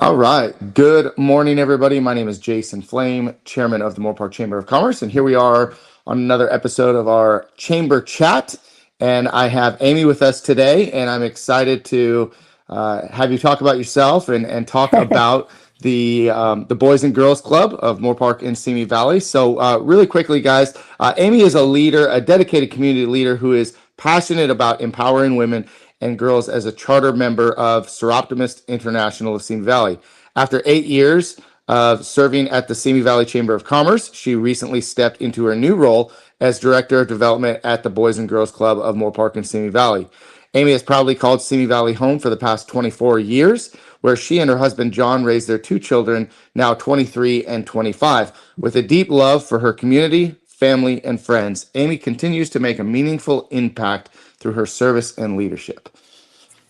All right. Good morning, everybody. My name is Jason Flame, chairman of the Moorpark Chamber of Commerce, and here we are on another episode of our Chamber Chat. And I have Amy with us today, and I'm excited to have you talk about yourself and talk about the Boys and Girls Club of Moorpark in Simi Valley. So, really quickly, guys, Amy is a leader, a dedicated community leader who is passionate about empowering women and girls as a charter member of Soroptimist International of Simi Valley. After 8 years of serving at the Simi Valley Chamber of Commerce, she recently stepped into her new role as Director of Development at the Boys and Girls Club of Moorpark and Simi Valley. Amy has proudly called Simi Valley home for the past 24 years, where she and her husband John raised their two children, now 23 and 25. With a deep love for her community, family, and friends, Amy continues to make a meaningful impact through her service and leadership.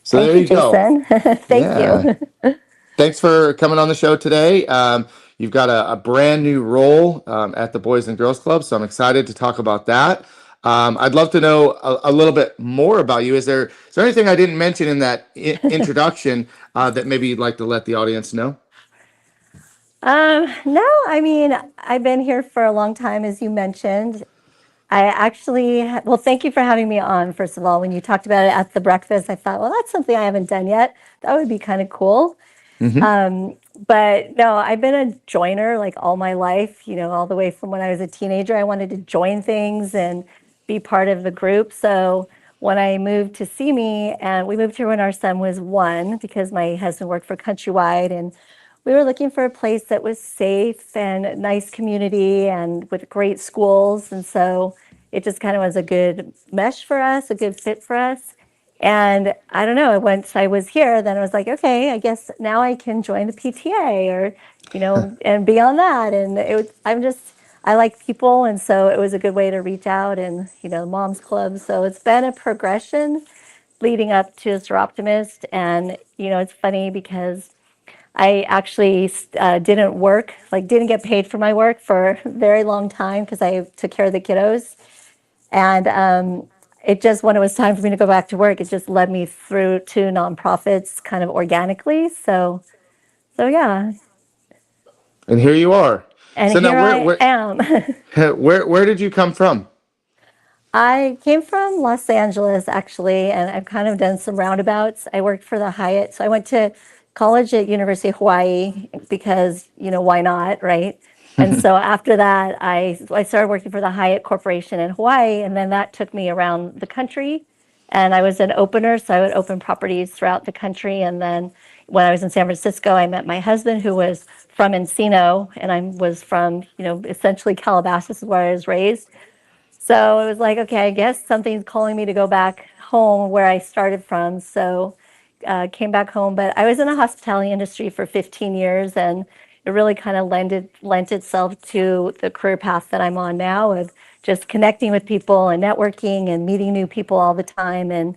So Thank there you, you go. Jason. Thank Yeah. you. Thanks for coming on the show today. You've got a brand new role at the Boys and Girls Club, so I'm excited to talk about that. I'd love to know a little bit more about you. Is there anything I didn't mention in that introduction that maybe you'd like to let the audience know? No, I mean, I've been here for a long time, as you mentioned. Well, thank you for having me on, first of all. When you talked about it at the breakfast, I thought, well, that's something I haven't done yet. That would be kind of cool. Hmm. But no, I've been a joiner like all my life, all the way from when I was a teenager. I wanted to join things and be part of the group. So when I moved to Simi, and we moved here when our son was 1, because my husband worked for Countrywide, and we were looking for a place that was safe and nice community and with great schools. And so it just kind of was a good mesh for us, a good fit for us. And I don't know, once I was here, then I was like, okay, I guess now I can join the PTA or, and beyond that. And I like people. And so it was a good way to reach out and, Mom's Club. So it's been a progression leading up to Soroptimist. And, it's funny because I actually didn't work, like didn't get paid for my work for a very long time because I took care of the kiddos. And it just, when it was time for me to go back to work, it just led me through to nonprofits kind of organically. So yeah, And here you are. and So now, here where I where am. where did you come from? I came from Los Angeles, actually, and I've kind of done some roundabouts. I worked for the Hyatt. So I went to college at University of Hawaii because, why not, right? And so after that, I started working for the Hyatt Corporation in Hawaii, and then that took me around the country. And I was an opener, so I would open properties throughout the country. And then when I was in San Francisco, I met my husband, who was from Encino, and I was from, essentially Calabasas, is where I was raised. So it was like, okay, I guess something's calling me to go back home where I started from. So came back home, but I was in the hospitality industry for 15 years, and it really kind of lent itself to the career path that I'm on now of just connecting with people and networking and meeting new people all the time. And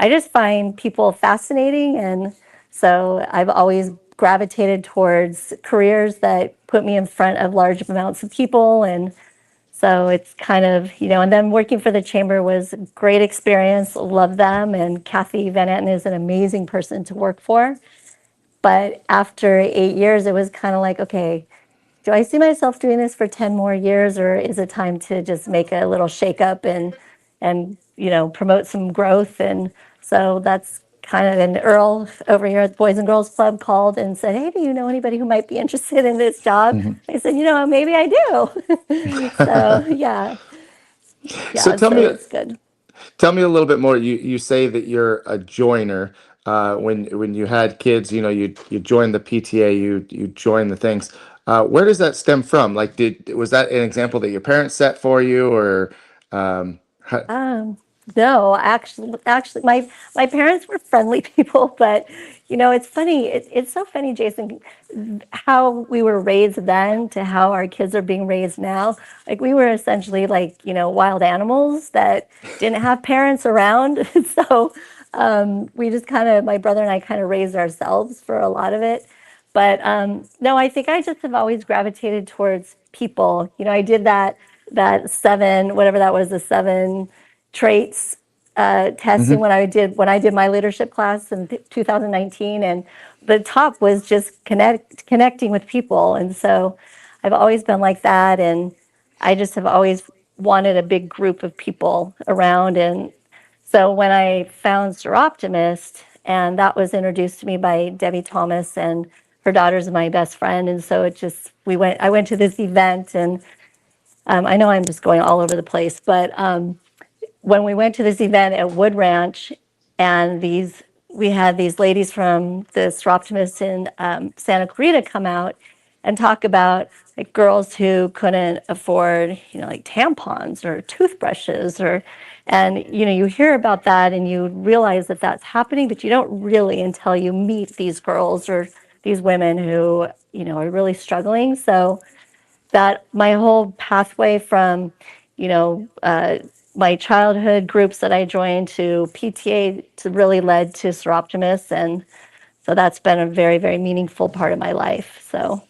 I just find people fascinating, and so I've always gravitated towards careers that put me in front of large amounts of people. And so it's kind of, and then working for the chamber was a great experience. Love them. And Kathy Van Etten is an amazing person to work for. But after 8 years, it was kind of like, okay, do I see myself doing this for 10 more years, or is it time to just make a little shakeup and promote some growth? And so that's kind of, and Earl over here at the Boys and Girls Club called and said, hey, do you know anybody who might be interested in this job? Mhm. I said, maybe I do. So yeah, So yeah, so it's good. tell me a little bit more. You say that you're a joiner. When you had kids, you joined the PTA, you joined the things. Where does that stem from? Like, was that an example that your parents set for you, or how, Um, no, actually, my parents were friendly people, but it's funny. It's so funny, Jason, how we were raised then to how our kids are being raised now. Like we were essentially like wild animals that didn't have parents around, so we just kind of, my brother and I kind of raised ourselves for a lot of it. But no, I think I just have always gravitated towards people. I did that 7, whatever that was, the 7 traits testing Hmm. when I did my leadership class in 2019, and the top was just connecting with people, and so I've always been like that, and I just have always wanted a big group of people around, and so when I found Soroptimist, and that was introduced to me by Debbie Thomas, and her daughter's my best friend, and so it just I went to this event, and I know I'm just going all over the place, but when we went to this event at Wood Ranch, and we had these ladies from the Soroptimists in Santa Clarita come out and talk about like girls who couldn't afford, like tampons or toothbrushes, and you hear about that and you realize that that's happening, but you don't really until you meet these girls or these women who are really struggling. So that my whole pathway from, you know, uh, my childhood groups that I joined to PTA to really led to Soroptimists. And so that's been a very, very meaningful part of my life. So,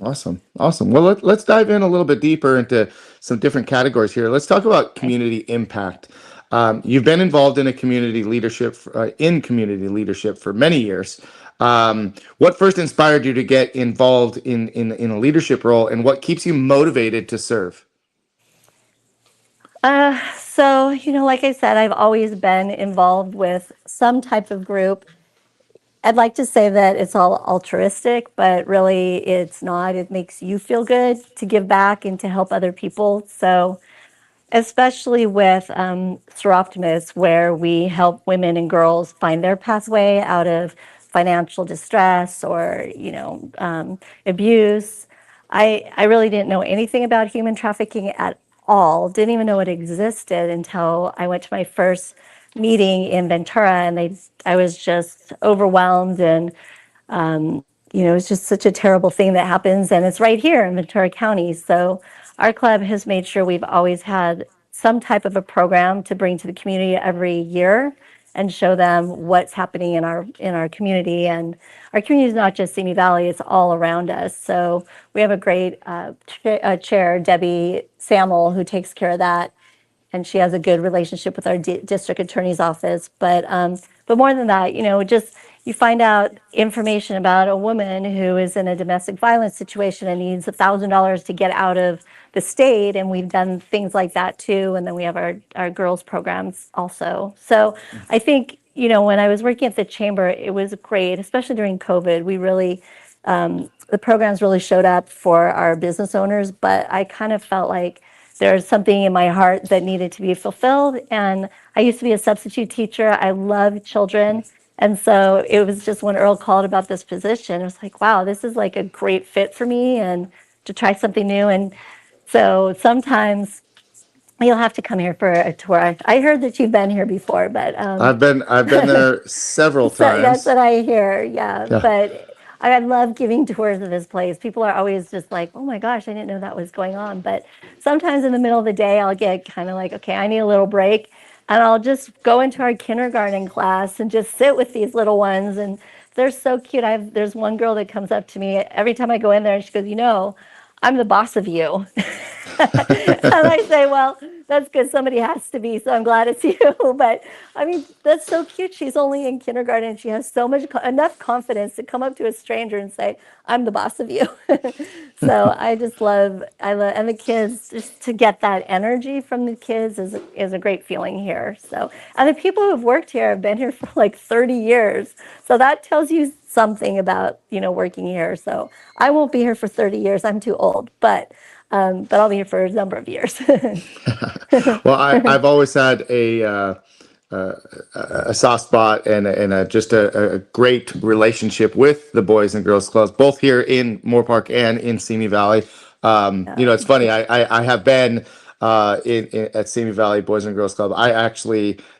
Awesome. Awesome. Well, let's dive in a little bit deeper into some different categories here. Let's talk about okay. community impact. You've been involved in community leadership for many years. What first inspired you to get involved in a leadership role, and what keeps you motivated to serve? So, like I said, I've always been involved with some type of group. I'd like to say that it's all altruistic, but really it's not. It makes you feel good to give back and to help other people. So, especially with Soroptimists, where we help women and girls find their pathway out of financial distress or abuse. I really didn't know anything about human trafficking at all. Didn't even know it existed until I went to my first meeting in Ventura, and I was just overwhelmed, and it's just such a terrible thing that happens, and it's right here in Ventura County. So our club has made sure we've always had some type of a program to bring to the community every year and show them what's happening in our community. And our community is not just Simi Valley; it's all around us. So we have a great chair, Debbie Samuel, who takes care of that, and she has a good relationship with our district attorney's office. But more than that, just you find out information about a woman who is in a domestic violence situation and needs $1,000 to get out of the state, and we've done things like that too. And then we have our girls programs also. So I think when I was working at the chamber, it was great, especially during COVID. We really the programs really showed up for our business owners, but I kind of felt like there's something in my heart that needed to be fulfilled. And I used to be a substitute teacher. I love children. And so it was just when Earl called about this position, it was like, wow, this is like a great fit for me and to try something new. And so sometimes you'll have to come here for a tour. I heard that you've been here before, but I've been there several so that's times. what I hear. Yeah, Yeah. but I love giving tours of this place. People are always just like, "Oh my gosh, I didn't know that was going on." But sometimes in the middle of the day, I'll get kind of like, "Okay, I need a little break," and I'll just go into our kindergarten class and just sit with these little ones, and they're so cute. There's one girl that comes up to me every time I go in there, and she goes, "I'm the boss of you." And I say, well, that's good. Somebody has to be. So I'm glad it's you. But I mean, that's so cute. She's only in kindergarten and she has so much, enough confidence to come up to a stranger and say, I'm the boss of you. So and the kids, just to get that energy from the kids is a great feeling here. So, and the people who have worked here have been here for like 30 years. So that tells you something about, working here. So I won't be here for 30 years. I'm too old, but I'll be here for a number of years. Well, I've always had a soft spot and a great relationship with the Boys and Girls Clubs, both here in Moorpark and in Simi Valley. It's funny. I have been at Simi Valley Boys and Girls Club.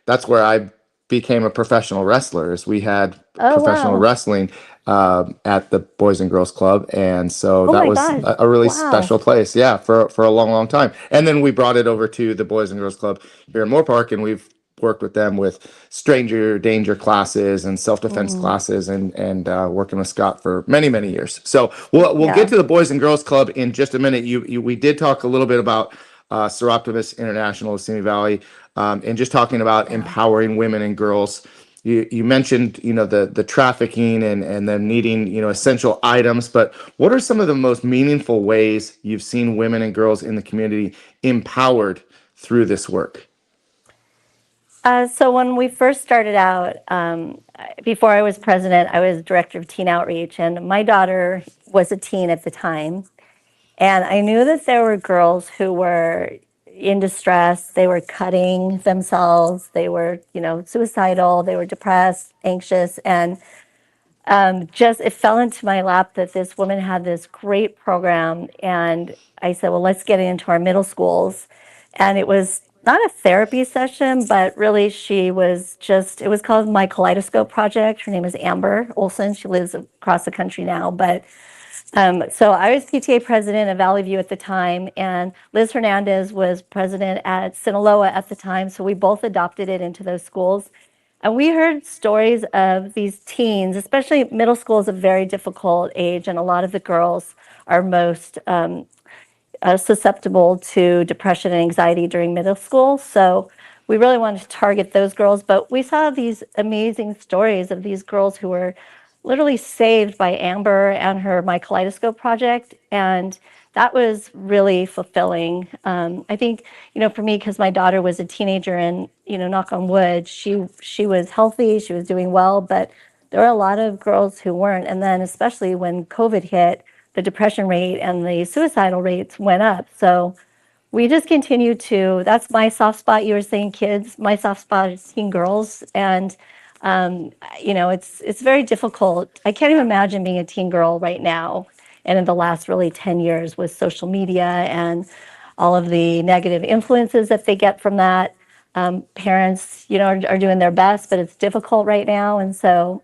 That's where I became a professional wrestler. Is we had Oh, professional wow. wrestling at the Boys and Girls Club, and so Oh that my was gosh. a really Wow. special place. Yeah, for a long, long time. And then we brought it over to the Boys and Girls Club here in Moorpark, and we've worked with them with stranger danger classes and self-defense Mm, classes and working with Scott for many, many years. So we'll get yeah. to the Boys and Girls Club in just a minute. We did talk a little bit about Soroptimist International, Simi Valley, and just talking about empowering women and girls. You mentioned, the trafficking and them needing, essential items, but what are some of the most meaningful ways you've seen women and girls in the community empowered through this work? So when we first started out, before I was president, I was director of teen outreach, and my daughter was a teen at the time. And I knew that there were girls who were in distress. They were cutting themselves. They were, suicidal. They were depressed, anxious, and just it fell into my lap that this woman had this great program. And I said, well, let's get it into our middle schools. And it was not a therapy session, but really it was called My Kaleidoscope Project. Her name is Amber Olson. She lives across the country now. But so I was PTA president of Valley View at the time, and Liz Hernandez was president at Sinaloa at the time. So we both adopted it into those schools. And we heard stories of these teens, especially middle school is a very difficult age, and a lot of the girls are most susceptible to depression and anxiety during middle school. So we really wanted to target those girls. But we saw these amazing stories of these girls who were literally saved by Amber and her My Kaleidoscope project. And that was really fulfilling. I think, for me, because my daughter was a teenager and, knock on wood, she was healthy, she was doing well, but there were a lot of girls who weren't. And then especially when COVID hit, the depression rate and the suicidal rates went up. So we just continue to, that's my soft spot. You were saying kids, my soft spot is teen girls. And, it's very difficult. I can't even imagine being a teen girl right now. And in the last really 10 years with social media and all of the negative influences that they get from that. Parents, are doing their best, but it's difficult right now. And so,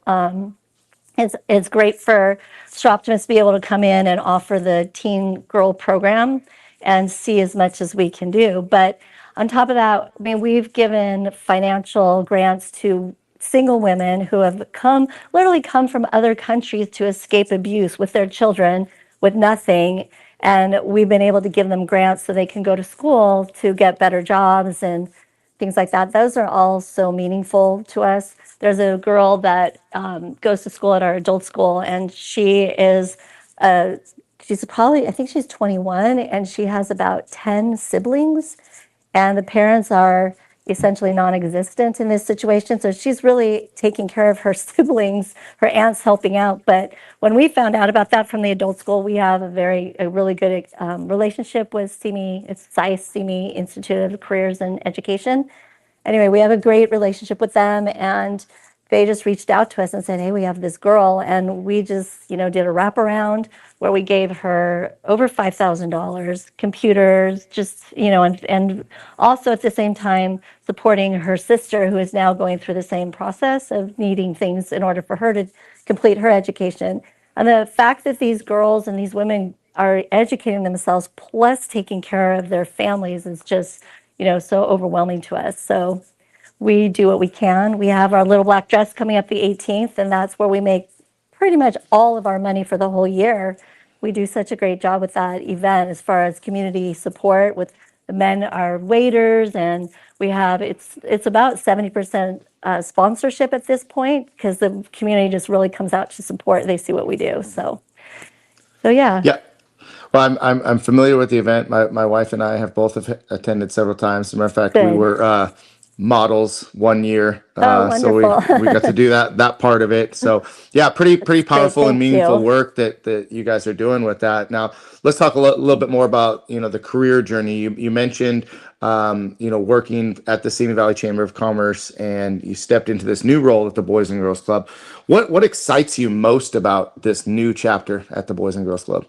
it's great for Soroptimist to be able to come in and offer the teen girl program and see as much as we can do. But on top of that, I mean, we've given financial grants to single women who have literally come from other countries to escape abuse with their children with nothing. And we've been able to give them grants so they can go to school to get better jobs and things like that. Those are all so meaningful to us. There's a girl that goes to school at our adult school, and she's probably, I think she's 21, and she has about 10 siblings, and the parents are essentially non-existent in this situation. So she's really taking care of her siblings, her aunt's helping out. But when we found out about that from the adult school, we have a really good relationship with Simi. It's SICE, Simi Institute of Careers and Education. Anyway, we have a great relationship with them, and they just reached out to us and said, hey, we have this girl. And we just, did a wraparound where we gave her over $5,000, computers, just, and also at the same time supporting her sister, who is now going through the same process of needing things in order for her to complete her education. And the fact that these girls and these women are educating themselves plus taking care of their families is just, so overwhelming to us. So we do what we can. We have our Little Black Dress coming up the 18th, and that's where we make pretty much all of our money for the whole year. We do such a great job with that event as far as community support. With the men are waiters, and we have it's about 70% sponsorship at this point because the community just really comes out to support. They see what we do, so yeah. Yeah. Well, I'm familiar with the event. My wife and I have both attended several times. As a matter of fact, we Good. were models one year, Oh, so wonderful. we got to do that part of it. So yeah, pretty Great. powerful and Thank meaningful you. work that you guys are doing with that. Now let's talk a little bit more about the career journey. You mentioned working at the Simi Valley Chamber of Commerce, and you stepped into this new role at the Boys and Girls Club. What excites you most about this new chapter at the Boys and Girls Club?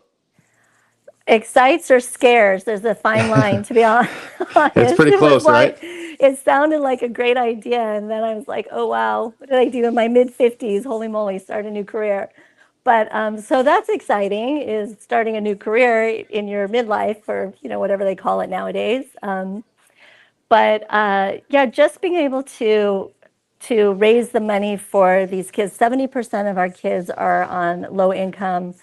Excites or scares? There's a fine line, to be honest. It's pretty It was close, like, right? it sounded like a great idea. And then I was like, oh, wow, what did I do in my mid 50s? Holy moly, start a new career. But so that's exciting, is starting a new career in your midlife, or, whatever they call it nowadays. But yeah, just being able to raise the money for these kids. 70% of our kids are on low income,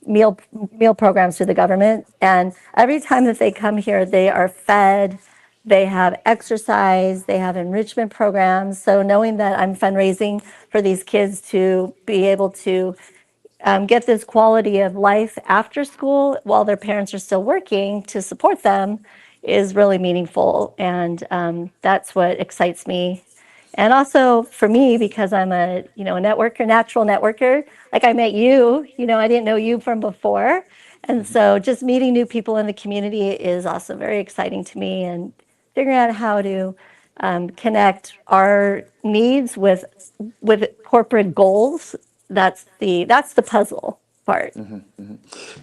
meal meal programs through the government. And every time that they come here, they are fed, they have exercise, they have enrichment programs. So knowing that I'm fundraising for these kids to be able to get this quality of life after school while their parents are still working to support them is really meaningful. And that's what excites me. And also for me, because I'm a, a networker, natural networker, like I met you, I didn't know you from before. And so just meeting new people in the community is also very exciting to me, and figuring out how to connect our needs with corporate goals. That's the puzzle part.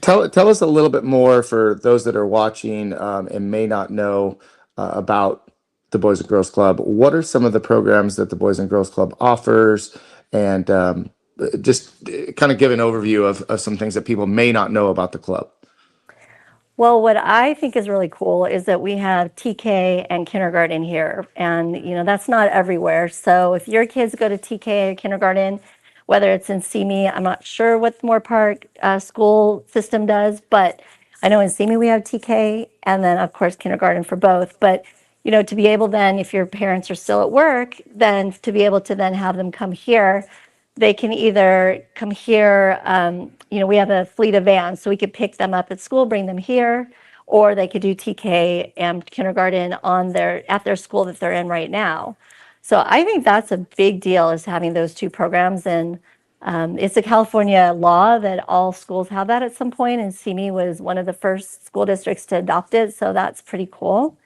Tell us a little bit more for those that are watching and may not know about the Boys and Girls Club. What are some of the programs that the Boys and Girls Club offers? And just kind of give an overview of some things that people may not know about the club. Well, what I think is really cool is that we have TK and kindergarten here, and that's not everywhere. So if your kids go to TK or kindergarten, whether it's in Simi, I'm not sure what the Moorpark school system does, but I know in Simi we have TK, and then of course kindergarten for both. But to be able then, if your parents are still at work, then to be able to then have them come here, they can either come here. We have a fleet of vans, so we could pick them up at school, bring them here, or they could do TK and kindergarten at their school that they're in right now. So I think that's a big deal, is having those two programs. And it's a California law that all schools have that at some point, and Simi was one of the first school districts to adopt it, so that's pretty cool.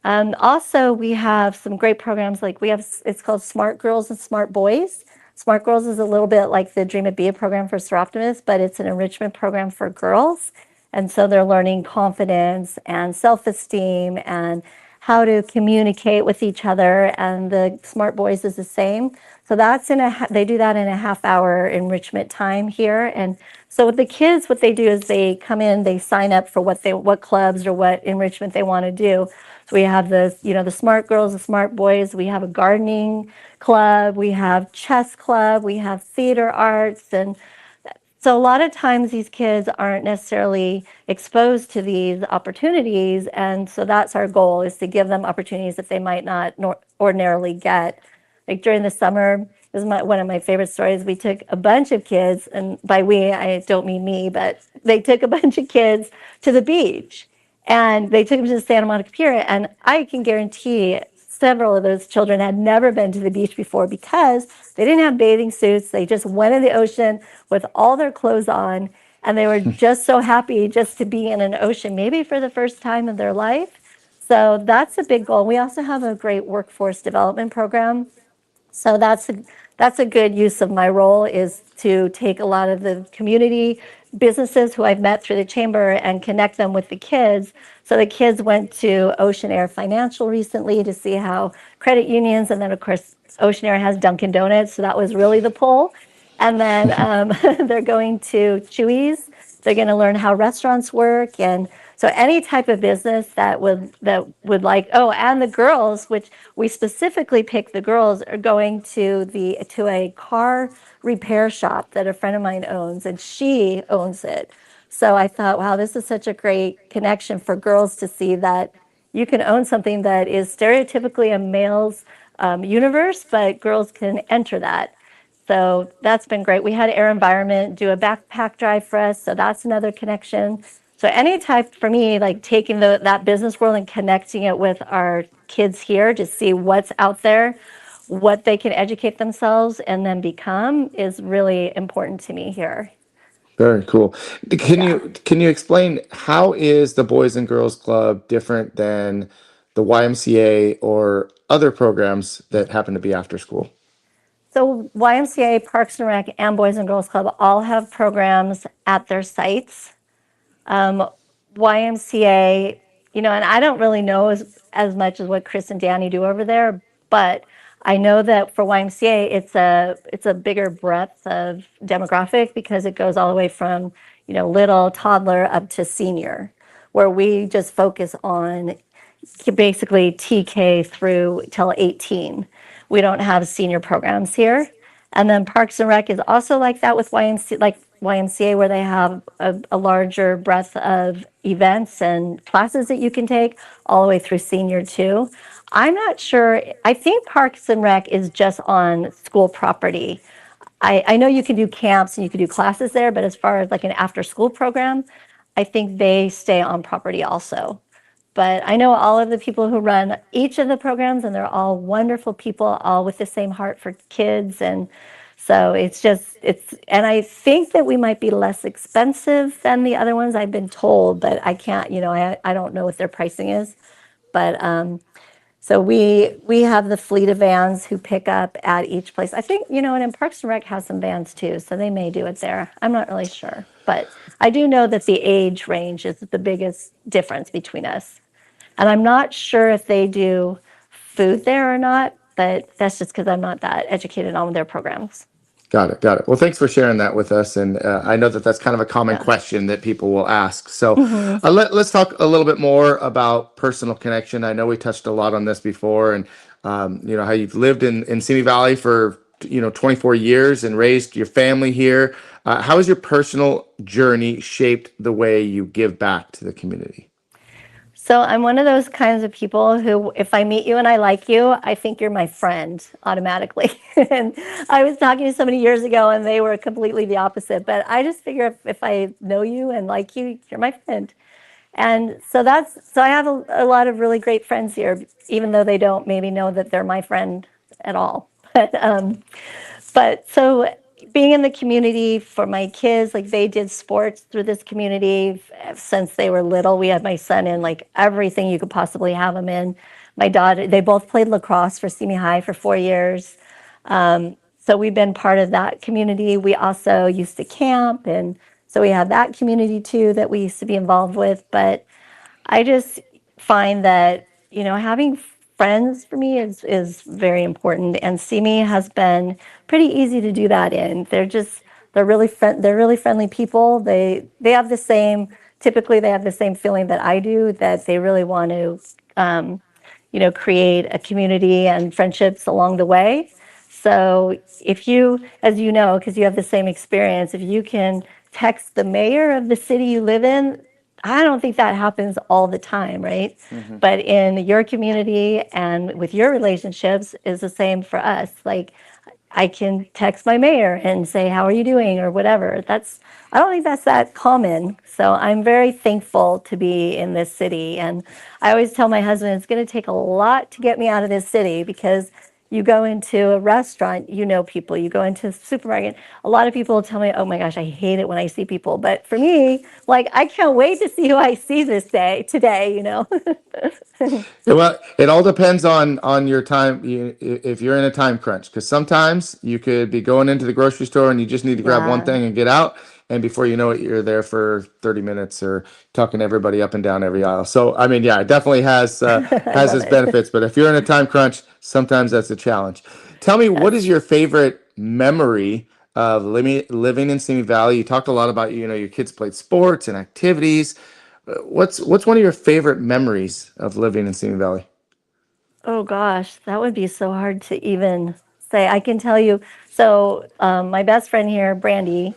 Also, we have some great programs, like it's called Smart Girls and Smart Boys. Smart Girls is a little bit like the Dream It Be a program for Soroptimist, but it's an enrichment program for girls. And so they're learning confidence and self-esteem and how to communicate with each other. And the Smart Boys is the same. So they do that in a half-hour enrichment time here. And so with the kids, what they do is they come in, they sign up for what clubs or what enrichment they want to do. So we have the Smart Girls, the Smart Boys. We have a gardening club. We have chess club. We have theater arts. And so a lot of times these kids aren't necessarily exposed to these opportunities. And so that's our goal, is to give them opportunities that they might not ordinarily get. Like during the summer, this is one of my favorite stories. We took a bunch of kids, and by we, I don't mean me, but they took a bunch of kids to the beach. And they took them to the Santa Monica Pier. And I can guarantee several of those children had never been to the beach before, because they didn't have bathing suits. They just went in the ocean with all their clothes on. And they were just so happy just to be in an ocean, maybe for the first time in their life. So that's a big goal. We also have a great workforce development program. So that's a good use of my role, is to take a lot of the community businesses who I've met through the chamber and connect them with the kids. So the kids went to Ocean Air Financial recently to see how credit unions, and then of course Ocean Air has Dunkin' Donuts, so that was really the pull. And then they're going to Chewy's. They're going to learn how restaurants work, and so any type of business that would like. Oh, and the girls, which we specifically picked, the girls are going to a car repair shop that a friend of mine owns, and she owns it. So I thought, wow, this is such a great connection for girls to see that you can own something that is stereotypically a male's universe, but girls can enter that. So that's been great. We had Air Environment do a backpack drive for us, so that's another connection. So any type, for me, like taking that business world and connecting it with our kids here to see what's out there, what they can educate themselves and then become, is really important to me here. Very cool. Can Yeah. you explain, how is the Boys and Girls Club different than the YMCA or other programs that happen to be after school? So YMCA, Parks and Rec, and Boys and Girls Club all have programs at their sites. YMCA, and I don't really know as much as what Chris and Danny do over there, but I know that for YMCA, it's a bigger breadth of demographic, because it goes all the way from, little toddler up to senior, where we just focus on basically TK through till 18. We don't have senior programs here. And then Parks and Rec is also like that with YMCA, where they have a larger breadth of events and classes that you can take all the way through senior too. I'm not sure. I think Parks and Rec is just on school property. I know you can do camps and you can do classes there, but as far as like an after school program, I think they stay on property also. But I know all of the people who run each of the programs, and they're all wonderful people, all with the same heart for kids. And so and I think that we might be less expensive than the other ones, I've been told, but I can't, I don't know what their pricing is. But so we have the fleet of vans who pick up at each place. I think, and in Parks and Rec has some vans too, so they may do it there. I'm not really sure. But I do know that the age range is the biggest difference between us. And I'm not sure if they do food there or not, but that's just because I'm not that educated on their programs. Got it. Got it. Well, thanks for sharing that with us. And I know that that's kind of a common Yeah. question that people will ask. So Hmm. let's talk a little bit more about personal connection. I know we touched a lot on this before, and how you've lived in Simi Valley for 24 years and raised your family here. How has your personal journey shaped the way you give back to the community? So I'm one of those kinds of people who, if I meet you and I like you, I think you're my friend automatically. And I was talking to somebody years ago, and they were completely the opposite. But I just figure if I know you and like you, you're my friend. And so I have a lot of really great friends here, even though they don't maybe know that they're my friend at all. But so being in the community for my kids, like they did sports through this community since they were little. We had my son in like everything you could possibly have him in. My daughter, they both played lacrosse for Simi High for 4 years. So we've been part of that community. We also used to camp, and so we have that community too that we used to be involved with. But I just find that, having friends for me is very important. And Simi has been pretty easy to do that in. They're really friendly people. They have the same, typically they have the same feeling that I do, that they really want to create a community and friendships along the way. So if you, as you know, because you have the same experience, if you can text the mayor of the city you live in, I don't think that happens all the time, right? Hmm. But in your community and with your relationships is the same for us. Like I can text my mayor and say, "How are you doing?" or whatever. I don't think that's that common. So I'm very thankful to be in this city. And I always tell my husband it's going to take a lot to get me out of this city, because you go into a restaurant, people, you go into a supermarket. A lot of people tell me, "Oh my gosh, I hate it when I see people." But for me, like, I can't wait to see who I see today. Well, it all depends on your time. If you're in a time crunch, because sometimes you could be going into the grocery store and you just need to grab one Yeah, thing and get out, and before you know it, you're there for 30 minutes or talking to everybody up and down every aisle. So, I mean, yeah, it definitely has I has love its it. benefits. But if you're in a time crunch, sometimes that's a challenge. Tell me, what is Yes. your favorite memory of living in Simi Valley? You talked a lot about your kids played sports and activities. What's one of your favorite memories of living in Simi Valley? Oh gosh, that would be so hard to even say. I can tell you. So, my best friend here, Brandy,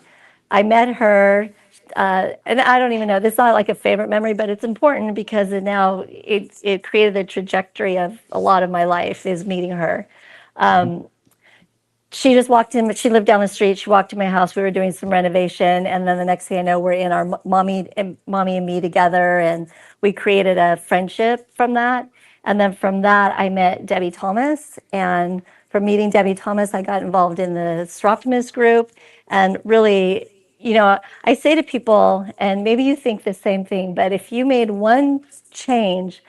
I met her, and I don't even know. This is not like a favorite memory, but it's important because it created a trajectory of a lot of my life. Is meeting her. Mhm. She just walked in. She lived down the street. She walked to my house. We were doing some renovation, and then the next thing I know, we're in our mommy and me together, and we created a friendship from that. And then from that, I met Debbie Thomas, and from meeting Debbie Thomas, I got involved in the Soroptimist group, and really, I say to people, and maybe you think the same thing, but if you made one change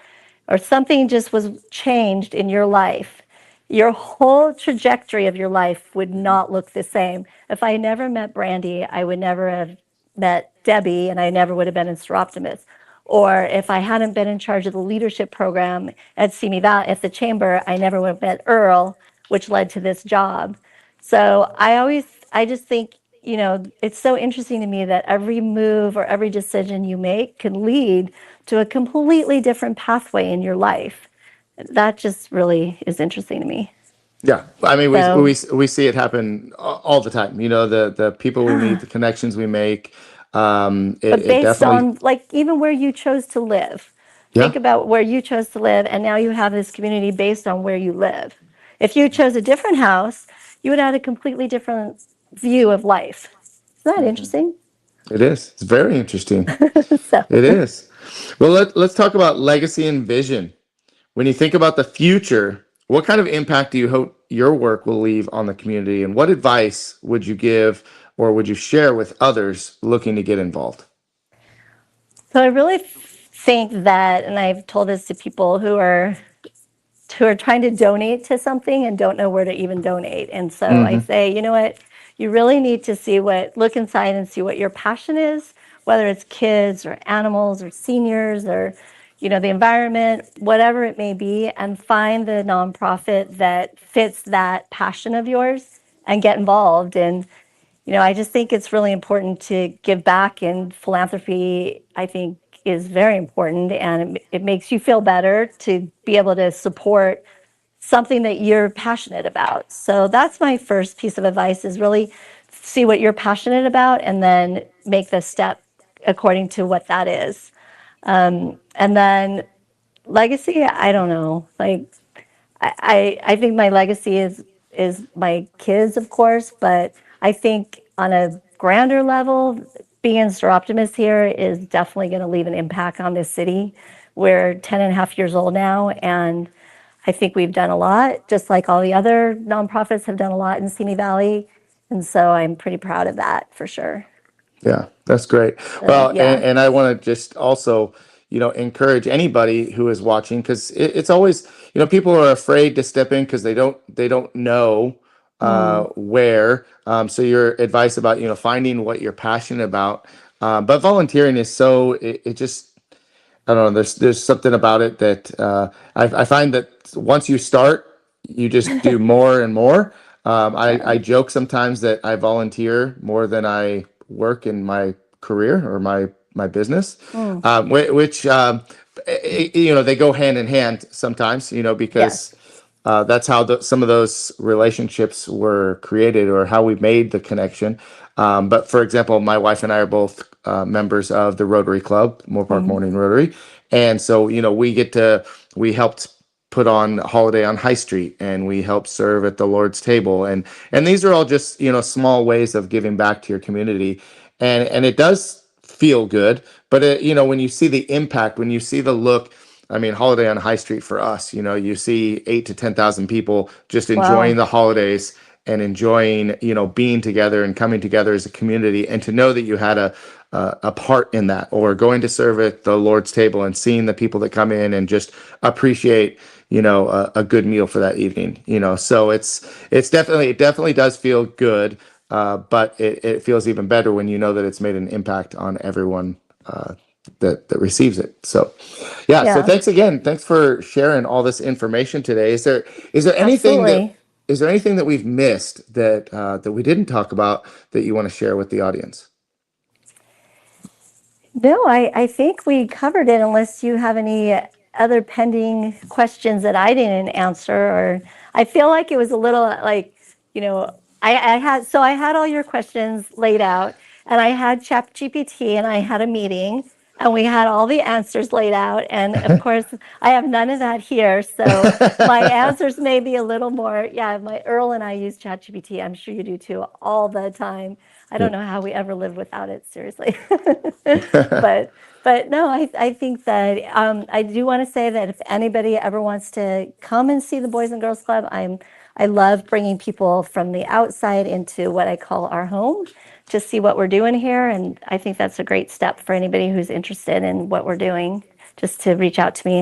or something just was changed in your life, your whole trajectory of your life would Mhm. not look the same. If I never met Brandy, I would never have met Debbie, and I never would have been in Soroptimist. Or if I hadn't been in charge of the leadership program at Simi Valley at the chamber, I never would have met Earl, which led to this job. So I just think, it's so interesting to me that every move or every decision you make can lead to a completely different pathway in your life. That just really is interesting to me. Yeah, I mean, So, we see it happen all the time. You know, the people we meet, yeah. the connections we make. But It based definitely, on like even where you chose to live, yeah, think about where you chose to live, and now you have this community based on where you live. If you chose a different house, you would have a completely different view of life. Isn't that interesting? it is. It's very interesting. So, It is. Well, let's talk about legacy and vision. When you think about the future, what kind of impact do you hope your work will leave on the community, and what advice would you give or would you share with others looking to get involved? so I really think that, and I've told this to people who are trying to donate to something and don't know where to even donate. And so I Hmm. say, you know what? You really need to look inside and see what your passion is, whether it's kids or animals or seniors or, the environment, whatever it may be, and find the nonprofit that fits that passion of yours and get involved. And, I just think it's really important to give back, and philanthropy, I think, is very important, and it makes you feel better to be able to support something that you're passionate about. So that's my first piece of advice, is really see what you're passionate about and then make the step according to what that is. And then legacy, I don't know. Like I think my legacy is my kids, of course, but I think on a grander level, being a Soroptimist here is definitely going to leave an impact on this city. We're 10 and a half years old now, and I think we've done a lot, just like all the other nonprofits have done a lot in Simi Valley. And so I'm pretty proud of that for sure. Yeah, that's great. So, Well, yeah. and I want to just also, encourage anybody who is watching, because it's always, people are afraid to step in because they don't know Mm, where. So your advice about, finding what you're passionate about, but volunteering is so it just I don't know. There's something about it that I find that once you start, you just do more and more. I yeah. joke sometimes that I volunteer more than I work in my career or my business, Mm, which they go hand in hand sometimes. Because yes. that's how some of those relationships were created or how we made the connection. But for example, my wife and I are both members of the Rotary Club, Moorpark Mm, Morning Rotary. And so, we helped put on Holiday on High Street, and we helped serve at the Lord's table. And these are all just, small ways of giving back to your community. And it does feel good, but when you see the impact, when you see the look, I mean, Holiday on High Street for us, you see 8 to 10,000 people just enjoying wow. the holidays and enjoying, being together and coming together as a community, and to know that you had a part in that, or going to serve at the Lord's table and seeing the people that come in and just appreciate, a good meal for that evening. So it definitely does feel good, but it feels even better when you know that it's made an impact on everyone that receives it. So, yeah. So Yeah, thanks again. Thanks for sharing all this information today. Is there anything that absolutely. is there anything that we've missed that we didn't talk about that you want to share with the audience? No, I think we covered it, unless you have any other pending questions that I didn't answer. Or I feel like it was a little like, I had all your questions laid out, and I had ChatGPT, and I had a meeting, and we had all the answers laid out. And of course, I have none of that here. So my answers may be a little more, yeah, my Earl and I use ChatGPT. I'm sure you do too, all the time. I don't know how we ever live without it, seriously. but but no, I think that I do want to say that if anybody ever wants to come and see the Boys and Girls Club, I love bringing people from the outside into what I call our home to see what we're doing here, and I think that's a great step for anybody who's interested in what we're doing, just to reach out to me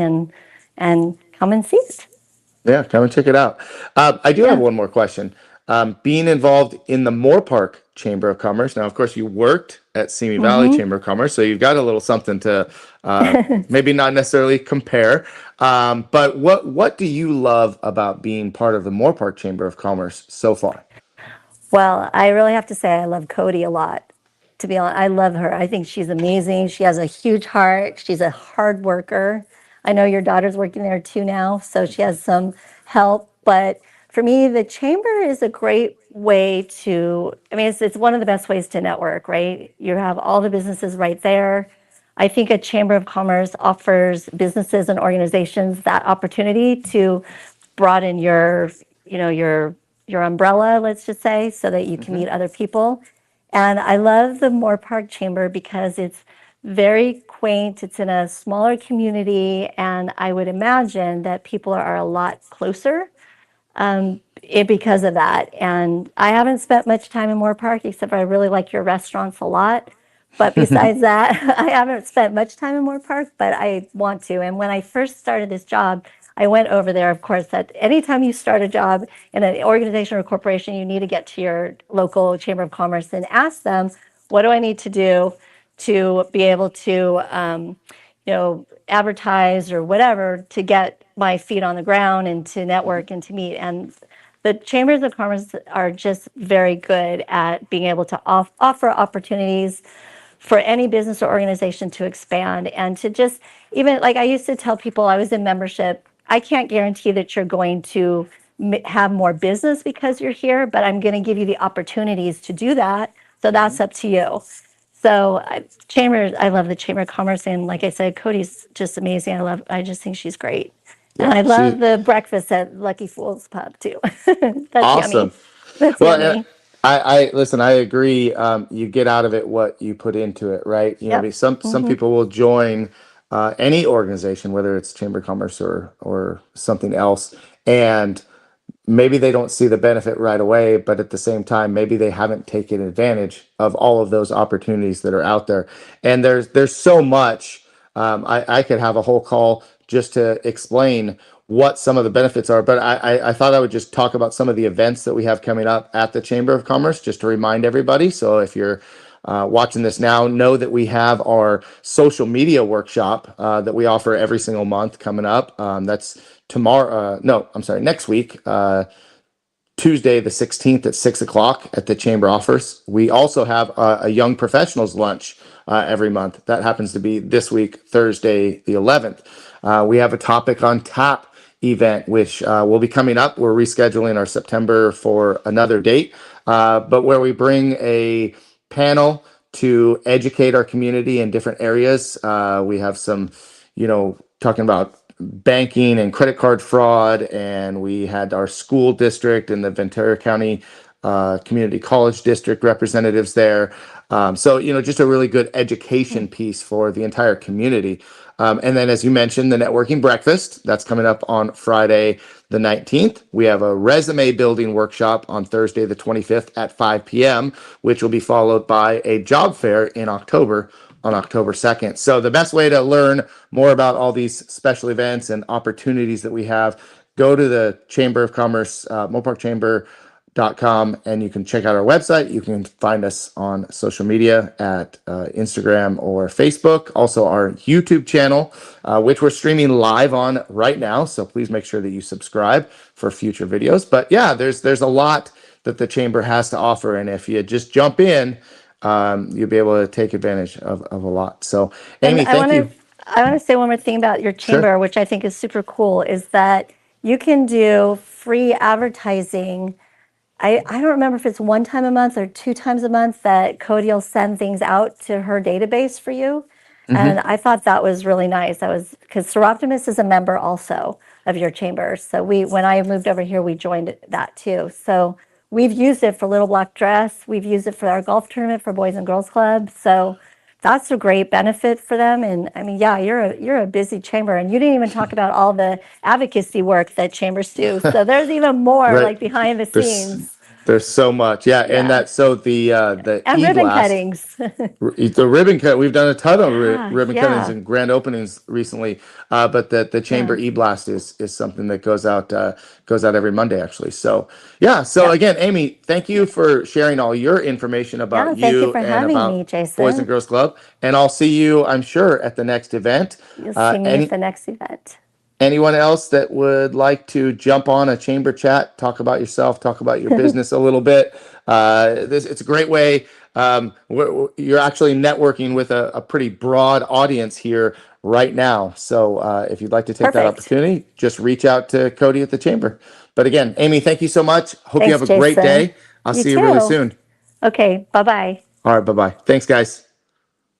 and come and see it. Yeah, come and check it out. I do have Yeah. one more question. Being involved in the Moorpark Chamber of Commerce. Now, of course, you worked at Simi Valley Mm-hmm. Chamber of Commerce, so you've got a little something to maybe not necessarily compare. But what do you love about being part of the Moorpark Chamber of Commerce so far? Well, I really have to say I love Cody a lot. To be honest, I love her. I think she's amazing. She has a huge heart. She's a hard worker. I know your daughter's working there too now, so she has some help. But for me, the chamber is a great way to, I mean, it's one of the best ways to network, right? You have all the businesses right there. I think a chamber of commerce offers businesses and organizations that opportunity to broaden your, you know, your umbrella, let's just say, so that you can Hmm. meet other people. And I love the Moorpark Chamber because it's very quaint. It's in a smaller community, and I would imagine that people are a lot closer because of that. And I haven't spent much time in Moorpark, except for I really like your restaurants a lot. But besides that, I haven't spent much time in Moorpark, but I want to. And when I first started this job, I went over there. Of course, that anytime you start a job in an organization or corporation, you need to get to your local chamber of commerce and ask them, what do I need to do to be able to advertise or whatever to get my feet on the ground and to network and to meet. And the chambers of commerce are just very good at being able to offer opportunities for any business or organization to expand and to just, even like I used to tell people, I was in membership, I can't guarantee that you're going to have more business because you're here, but I'm going to give you the opportunities to do that. So that's up to you. So chambers, I love the Chamber of Commerce, and like I said, Cody's just amazing. I just think she's great, and Yeah, I love the breakfast at Lucky Fool's Pub too. That's awesome. yummy. That's Well, and yummy. I listen. I agree. You get out of it what you put into it, right? You know, Yep. some people will join any organization, whether it's chamber of commerce or something else, and maybe they don't see the benefit right away, but at the same time, maybe they haven't taken advantage of all of those opportunities that are out there. And there's so much. I could have a whole call just to explain what some of the benefits are, but I thought I would just talk about some of the events that we have coming up at the Chamber of Commerce, just to remind everybody. So if you're watching this now, know that we have our social media workshop that we offer every single month coming up. That's tomorrow. No, I'm sorry, next week. Tuesday, the 16th at 6 o'clock at the Chamber office. We also have a young professionals lunch every month. That happens to be this week, Thursday, the 11th. We have a topic on tap event, which will be coming up. We're rescheduling our September for another date, but where we bring a panel to educate our community in different areas. We have some, talking about banking and credit card fraud, and we had our school district and the Ventura County Community College District representatives there. So, just a really good education piece for the entire community. And then, as you mentioned, the networking breakfast that's coming up on Friday, the 19th. We have a resume building workshop on Thursday, the 25th at 5 p.m., which will be followed by a job fair in October on October 2nd. So the best way to learn more about all these special events and opportunities that we have, go to the Chamber of Commerce, moorparkchamber.com, and you can check out our website. You can find us on social media at Instagram or Facebook. Also our YouTube channel, which we're streaming live on right now. So please make sure that you subscribe for future videos. But yeah, there's a lot that the Chamber has to offer. And if you just jump in, you'll be able to take advantage of a lot. So, And Amy, thank you. I want to say one more thing about your Sure. chamber, which I think is super cool, is that you can do free advertising. I don't remember if it's one time a month or two times a month that Cody will send things out to her database for you. And Hmm. I thought that was really nice. That was because Soroptimist is a member also of your chamber. So when I moved over here, we joined that too. So we've used it for Little Black Dress. We've used it for our golf tournament for Boys and Girls Club. So that's a great benefit for them. And I mean, yeah, you're a busy chamber, and you didn't even talk about all the advocacy work that chambers do. So there's even more Right. like behind the There's scenes. there's so much. Yeah, and Yeah. the And ribbon e-blast. cuttings. The ribbon cut, we've done a ton of Yeah, ribbon cuttings yeah, and grand openings recently, but the chamber yeah, e-blast is something that goes out every Monday, actually. So yeah, so yep. again, Amy, thank you for sharing all your information Yeah, about thank you you for and having me, about Boys and Jason. Girls Club, and I'll see you, I'm sure, at the next event. You'll see me at Any the next event. Anyone else that would like to jump on a chamber chat, talk about yourself, talk about your business a little bit? It's a great way. You're actually networking with a pretty broad audience here right now. So if you'd like to take that Perfect. opportunity, just reach out to Cody at the Chamber. But again, Amy, thank you so much. Hope you Thanks, have a great Jason. day. I'll You see you really too. soon. Okay, bye-bye. All right, bye bye. Thanks, guys.